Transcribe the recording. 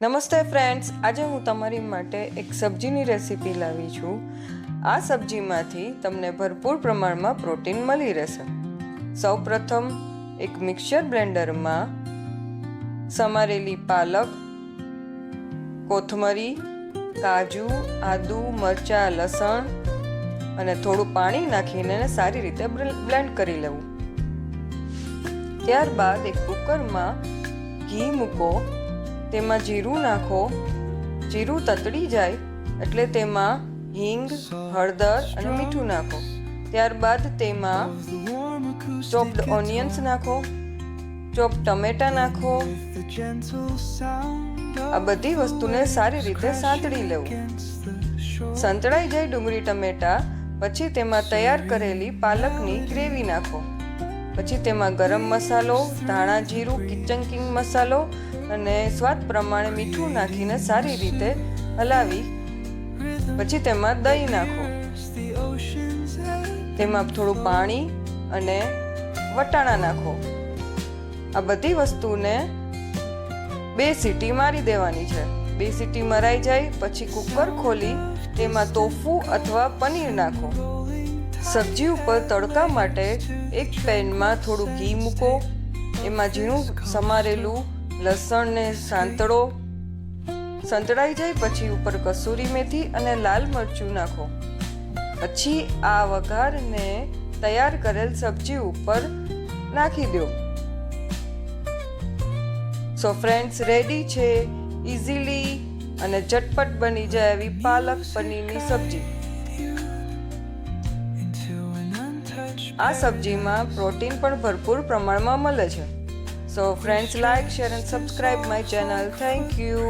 નમસ્તે ફ્રેન્ડ્સ, આજે હું તમારી માટે એક સબ્જીની રેસીપી લાવી છું. આ સબ્જીમાંથી તમને ભરપૂર પ્રમાણમાં પ્રોટીન મળી રહેશે. સૌપ્રથમ એક મિક્સર બ્લેન્ડરમાં સમારેલી પાલક, કોથમરી, કાજુ, આદુ, મરચાં, લસણ અને થોડું પાણી નાખીને સારી રીતે બ્લેન્ડ કરી લેવું. ત્યારબાદ એક કુકરમાં ઘી મૂકો, તેમાં જીરું નાખો. જીરું તતડી જાય એટલે તેમાં હિંગ, હળદર અને મીઠું નાખો. ત્યારબાદ તેમાં ચોપ્ડ ઓનિયન્સ નાખો, ચોપ ટમેટા નાખો. આ બધી વસ્તુને સારી રીતે સાંતળી લેવું. સંતળાઈ જાય ડુંગળી ટમેટા પછી તેમાં તૈયાર કરેલી પાલકની ગ્રેવી નાખો. પછી તેમાં ગરમ મસાલો, ધાણા જીરું, કિચન કિંગ મસાલો અને સ્વાદ પ્રમાણે મીઠું નાખીને સારી રીતે હલાવી પછી તેમાં દહીં નાખો. તેમાં થોડું પાણી અને વટાણા નાખો. આ બધી વસ્તુને 2 સીટી મારી દેવાની છે. 2 સીટી મરાઈ જાય પછી કુકર ખોલી તેમાં તોફુ અથવા પનીર નાખો. સબ્જી ઉપર તડકા માટે એક પેનમાં થોડું ઘી મૂકો. એમાં ઝીણું સમારેલું લસણને સાંતળો. સંતળાઈ જાય પછી ઉપર કસૂરી મેથી અને લાલ મરચું નાખો. પછી આ વઘારને તૈયાર કરેલ સબ્જી ઉપર નાખી દો. સો ફ્રેન્ડ્સ, રેડી છે ઇઝીલી અને ઝટપટ બની જાય એવી પાલક પનીરની સબ્જી. આ સબ્જીમાં પ્રોટીન પણ ભરપૂર પ્રમાણમાં મળે છે. So friends, like, share and subscribe my channel. Thank you.